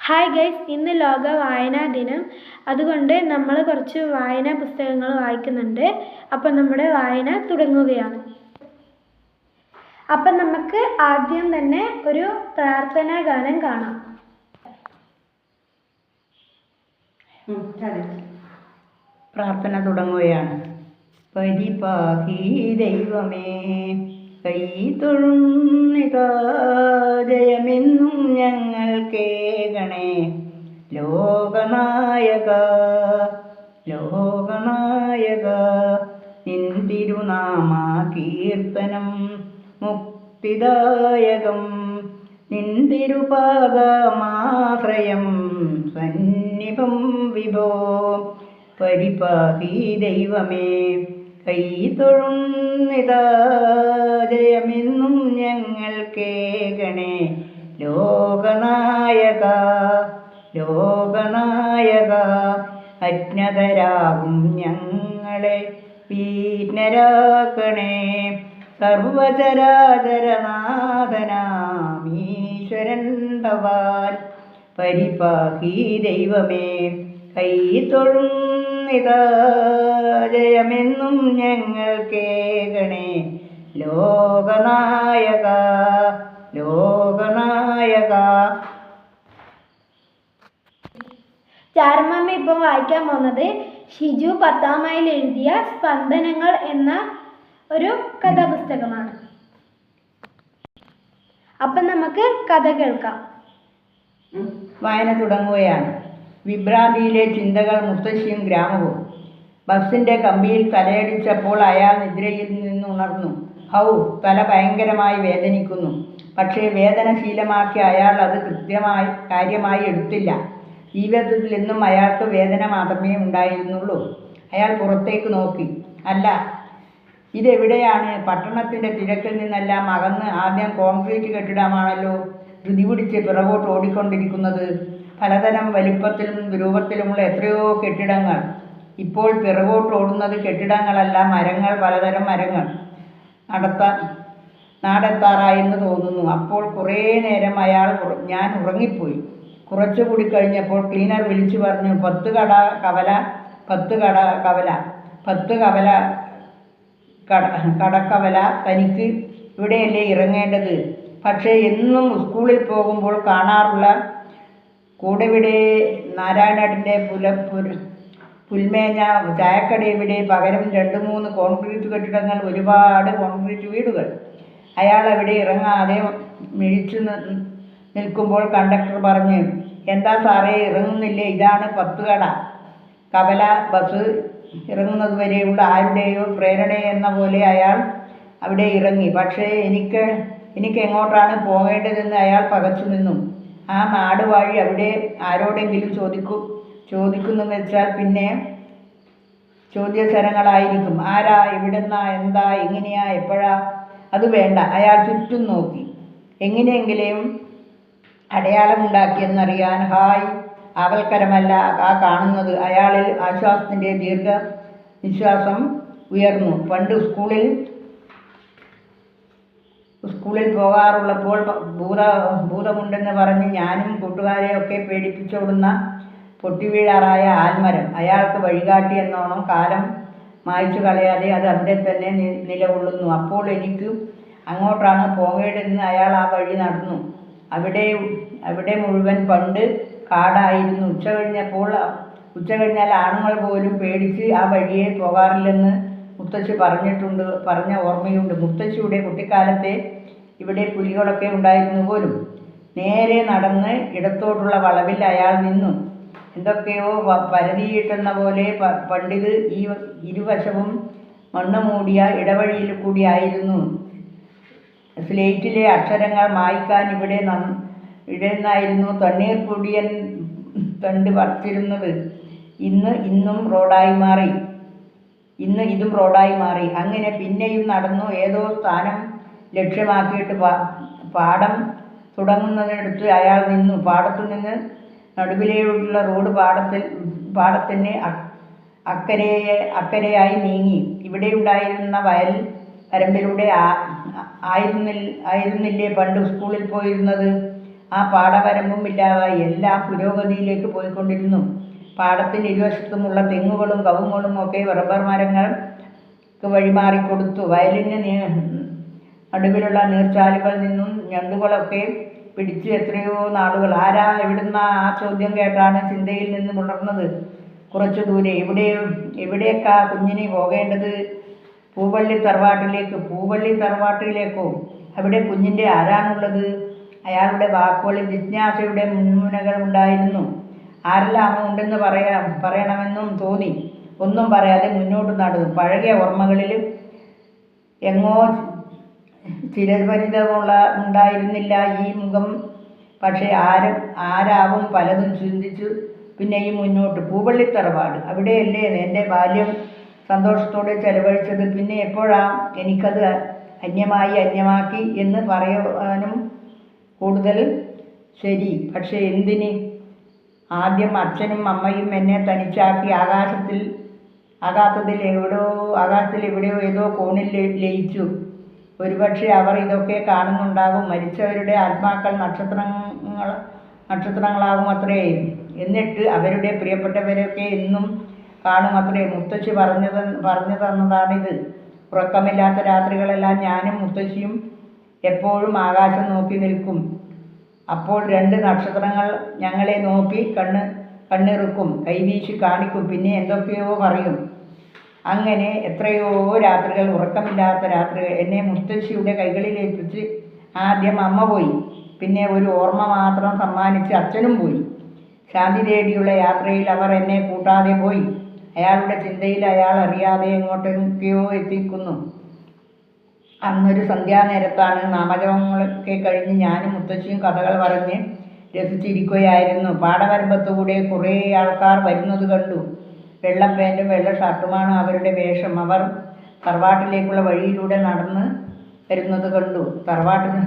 Hi guys, ഇന്ന് ലോക വായനാ ദിനം. അതുകൊണ്ട് നമ്മൾ കുറച്ച് വായനാ പുസ്തകങ്ങൾ വായിക്കുന്നുണ്ട്. അപ്പം നമ്മുടെ വായന തുടങ്ങുകയാണ്. അപ്പം നമുക്ക് ആദ്യം തന്നെ ഒരു പ്രാർത്ഥനാ ഗാനം കാണാം. പ്രാർത്ഥന തുടങ്ങുകയാണ്. പരിപാഹി ദൈവമേ, കൈ തൊഴുന്നിതാ ജയമെന്നും ഞങ്ങൾ കേകണേ. ലോകനായക ലോകനായക, നിൻ തിരുനാമ കീർത്തനം മുക്തിദായകം. നിൻ തിരുപാദമാശ്രയം സന്നിഭം വിഭോ. പരിപാഹി ദൈവമേ, കൈ തൊഴുന്നിതാ ജയമെന്നും ഞങ്ങൾ കേകണേ. ലോകനായക ലോകനായക, അജ്ഞതരാകും ഞങ്ങളെ വീജ്ഞരാക്കണേ. സർവചരാചരനാഥനാമീശ്വരൻ ഭവാൻ. പരിപാഹി ദൈവമേ, കൈ തൊഴുന്നിതാ ജയമെന്നും ഞങ്ങൾ കേകണേ. ലോകനായക ലോകനായക. ചാരുമമ്മ ഇപ്പം വായിക്കാൻ പോകുന്നത് ഷിജു 10ാം മൈൽ എഴുതിയ സ്പന്ദനങ്ങൾ എന്ന ഒരു കഥാപുസ്തകമാണ്. അപ്പം നമുക്ക് കഥ കേൾക്കാം. വായന തുടങ്ങുകയാണ്. വിഭ്രാന്തിയിലെ ചിന്തകൾ മുത്തശ്ശിയും ഗ്രാമവും. ബസ്സിൻ്റെ കമ്പിയിൽ തലയടിച്ചപ്പോൾ അയാൾ നിദ്രയിൽ നിന്ന് ഉണർന്നു. ഹൗ, തല ഭയങ്കരമായി വേദനിക്കുന്നു. പക്ഷേ വേദന ശീലമാക്കിയ അയാൾ അത് കാര്യമായി എടുത്തില്ല. ജീവിതത്തിൽ എന്നും അയാൾക്ക് വേദന മാത്രമേ ഉണ്ടായിരുന്നുള്ളൂ. അയാൾ പുറത്തേക്ക് നോക്കി. അല്ല, ഇതെവിടെയാണ്? പട്ടണത്തിൻ്റെ തിരക്കിൽ നിന്നെല്ലാം അകന്ന് ആദ്യം കോൺക്രീറ്റ് കെട്ടിടമാണല്ലോ ധൃതി പിടിച്ച് പിറകോട്ട് ഓടിക്കൊണ്ടിരിക്കുന്നത്. പലതരം വലിപ്പത്തിലും രൂപത്തിലുമുള്ള എത്രയോ കെട്ടിടങ്ങൾ. ഇപ്പോൾ പിറകോട്ട് ഓടുന്നത് കെട്ടിടങ്ങളല്ല, മരങ്ങൾ, പലതരം മരങ്ങൾ. നാടെത്താറായെന്ന് തോന്നുന്നു. അപ്പോൾ കുറേ നേരം ഞാൻ ഉറങ്ങിപ്പോയി. കുറച്ചുകൂടി കഴിഞ്ഞപ്പോൾ ക്ലീനർ വിളിച്ചു പറഞ്ഞു, 10 കവല കടക്കവല. തനിക്ക് ഇവിടെയല്ലേ ഇറങ്ങേണ്ടത്? പക്ഷേ എന്നും സ്കൂളിൽ പോകുമ്പോൾ കാണാറുള്ള കൂടെവിടെ നാരായണേട്ടൻ്റെ പുൽമേഞ്ഞ ചായക്കട ഇവിടെ, പകരം 2-3 കോൺക്രീറ്റ് കെട്ടിടങ്ങൾ, ഒരുപാട് കോൺക്രീറ്റ് വീടുകൾ. അയാൾ അവിടെ ഇറങ്ങാതെ മിഴിച്ചു നിൽക്കുമ്പോൾ കണ്ടക്ടർ പറഞ്ഞു, എന്താ സാറേ ഇറങ്ങുന്നില്ലേ? ഇതാണ് 10 കവല. ബസ് ഇറങ്ങുന്നത് വരെയുള്ള ആരുടെയോ പ്രേരണയെന്ന പോലെ അയാൾ അവിടെ ഇറങ്ങി. പക്ഷേ എനിക്ക് എങ്ങോട്ടാണ് പോകേണ്ടതെന്ന് അയാൾ പകച്ചു നിന്നു. ആ നാടുവാഴി അവിടെ ആരോടെങ്കിലും ചോദിക്കുന്നെന്ന് വെച്ചാൽ പിന്നെ ചോദ്യശരങ്ങളായിരിക്കും. ആരാ, എവിടെന്നാ, എന്താ, എങ്ങനെയാ, എപ്പോഴാ? അത് വേണ്ട. അയാൾ ചുറ്റും നോക്കി. എങ്ങനെയെങ്കിലും അടയാളമുണ്ടാക്കിയെന്നറിയാൻ. ഹായ്, ആവൽക്കരമല്ല ആ കാണുന്നത്. അയാളിൽ ആശ്വാസത്തിൻ്റെ ദീർഘനിശ്വാസം ഉയർന്നു. പണ്ട് സ്കൂളിൽ പോകാറുള്ളപ്പോൾ ഭൂതമുണ്ടെന്ന് പറഞ്ഞ് ഞാനും കൂട്ടുകാരെയൊക്കെ പേടിപ്പിച്ചോടുന്ന പൊട്ടിവീഴാറായ ആൽമരം അയാൾക്ക് വഴികാട്ടിയെന്നോണം കാലം മായ്ച്ചു കളയാതെ അത് അവിടെ തന്നെ നിലകൊള്ളുന്നു. അപ്പോൾ എനിക്ക് അങ്ങോട്ടാണ് പോകേണ്ടതെന്ന് അയാൾ ആ വഴി നടന്നു. അവിടെ മുഴുവൻ പണ്ട് കാടായിരുന്നു. ഉച്ച കഴിഞ്ഞാൽ ആണുങ്ങൾ പോലും പേടിച്ച് ആ വഴിയെ പോകാറില്ലെന്ന് മുത്തശ്ശി പറഞ്ഞ ഓർമ്മയുണ്ട്. മുത്തശ്ശിയുടെ കുട്ടിക്കാലത്തെ ഇവിടെ പുലികളൊക്കെ ഉണ്ടായിരുന്നു പോലും. നേരെ നടന്ന് ഇടത്തോട്ടുള്ള വളവിൽ അയാൾ നിന്നു. എന്തൊക്കെയോ പരതിയിട്ടെന്ന പോലെ പണ്ടിത് ഈ ഇരുവശവും മണ്ണ് മൂടിയ ഇടവഴിയിൽ കൂടിയായിരുന്നു സ്ലേറ്റിലെ അക്ഷരങ്ങൾ മായ്ക്കാൻ ഇവിടെ നിന്നായിരുന്നു തണ്ണീർ പൊടിയൻ തണ്ട് പറിച്ചിരുന്നത്. ഇന്ന് ഇതും റോഡായി മാറി. അങ്ങനെ പിന്നെയും നടന്നു. ഏതോ സ്ഥാനം ലക്ഷ്യമാക്കിയിട്ട് പാടം തുടങ്ങുന്നതിനടുത്ത് അയാൾ നിന്നു. പാടത്തു നിന്ന് നടുവിലേയുള്ള റോഡ് പാടത്തിന് അക്കരെയായി നീങ്ങി. ഇവിടെയുണ്ടായിരുന്ന വയൽ വരമ്പിലൂടെ ആയിരുന്നില്ലേ പണ്ട് സ്കൂളിൽ പോയിരുന്നത്? ആ പാടവരമ്പും ഇല്ലാതായി. എല്ലാം പുരോഗതിയിലേക്ക് പോയിക്കൊണ്ടിരുന്നു. പാടത്തിന് ഇരുവശത്തുമുള്ള തെങ്ങുകളും കവുങ്ങുകളും ഒക്കെ റബ്ബർ മരങ്ങൾക്ക് വഴിമാറിക്കൊടുത്തു. വയലിന് നടുവിലുള്ള നീർച്ചാലുകളിൽ നിന്നും ഞണ്ടുകളൊക്കെ പിടിച്ച് എത്രയോ നാളുകൾ. ആരാ എവിടുന്നാ? ആ ചോദ്യം കേട്ടാണ് ചിന്തയിൽ നിന്ന് പുണർന്നത്. കുറച്ചു ദൂരെ. എവിടേക്കാ കുഞ്ഞിന് പോകേണ്ടത്? പൂവള്ളി തറവാട്ടിലേക്ക്. പൂവള്ളി തറവാട്ടിലേക്കോ? അവിടെ കുഞ്ഞിൻ്റെ ആരാണുള്ളത്? അയാളുടെ വാക്കുകളിൽ ജിജ്ഞാസയുടെ മുൻമുനകൾ ഉണ്ടായിരുന്നു. ആരെല്ലാമോ ഉണ്ടെന്ന് പറയണമെന്നും തോന്നി. ഒന്നും പറയാതെ മുന്നോട്ട് നടന്നു. പഴകിയ ഓർമ്മകളിൽ എങ്ങോ ഉണ്ടായിരുന്നില്ല ഈ മുഖം. പക്ഷേ ആരാവും? പലതും ചിന്തിച്ചു പിന്നെയും മുന്നോട്ട്. പൂവള്ളി തറവാട്, അവിടെയല്ലേ എൻ്റെ ബാല്യം സന്തോഷത്തോടെ ചെലവഴിച്ചത്? പിന്നെ എപ്പോഴാ എനിക്കത് അന്യമാക്കി എന്ന് പറയാനും കൂടുതൽ ശരി. പക്ഷേ എന്തിന്? ആദ്യം അച്ഛനും അമ്മയും എന്നെ തനിച്ചാക്കി ആകാശത്തിൽ എവിടെയോ ഏതോ കോണിൽ ലയിച്ചു. ഒരുപക്ഷെ അവർ ഇതൊക്കെ കാണുന്നുണ്ടാകും. മരിച്ചവരുടെ ആത്മാക്കൾ നക്ഷത്രങ്ങളാകുമത്രേ. എന്നിട്ട് അവരുടെ പ്രിയപ്പെട്ടവരൊക്കെ എന്നും കാണുമത്രേ. മുത്തശ്ശി പറഞ്ഞു തന്നതാണിത്. ഉറക്കമില്ലാത്ത രാത്രികളെല്ലാം ഞാനും മുത്തശ്ശിയും എപ്പോഴും ആകാശം നോക്കി നിൽക്കും. അപ്പോൾ 2 നക്ഷത്രങ്ങൾ ഞങ്ങളെ നോക്കി കണ്ണിറുക്കും, കൈവീശി കാണിക്കും, പിന്നെ എന്തൊക്കെയോ പറയും. അങ്ങനെ എത്രയോ രാത്രികൾ, ഉറക്കമില്ലാത്ത രാത്രികൾ. എന്നെ മുത്തശ്ശിയുടെ കൈകളിലേൽപ്പിച്ച് ആദ്യം അമ്മ പോയി. പിന്നെ ഒരു ഓർമ്മ മാത്രം സമ്മാനിച്ച് അച്ഛനും പോയി. ശാന്തി തേടിയുള്ള യാത്രയിൽ അവർ എന്നെ കൂട്ടാതെ പോയി. അയാളുടെ ചിന്തയിൽ അയാൾ അറിയാതെ എങ്ങോട്ടൊക്കെയോ എത്തിക്കുന്നു. അന്നൊരു സന്ധ്യാനേരത്താണ്. നാമജപങ്ങളൊക്കെ കഴിഞ്ഞ് ഞാനും മുത്തശ്ശിയും കഥകൾ പറഞ്ഞ് രസിച്ചിരിക്കുകയായിരുന്നു. പാടവരമ്പത്തുകൂടെ കുറേ ആൾക്കാർ വരുന്നത് കണ്ടു. വെള്ള പാൻറ്റും വെള്ള ഷർട്ടുമാണ് അവരുടെ വേഷം. അവർ തറവാട്ടിലേക്കുള്ള വഴിയിലൂടെ നടന്ന് വരുന്നത് കണ്ടു. തറവാട്ടിന്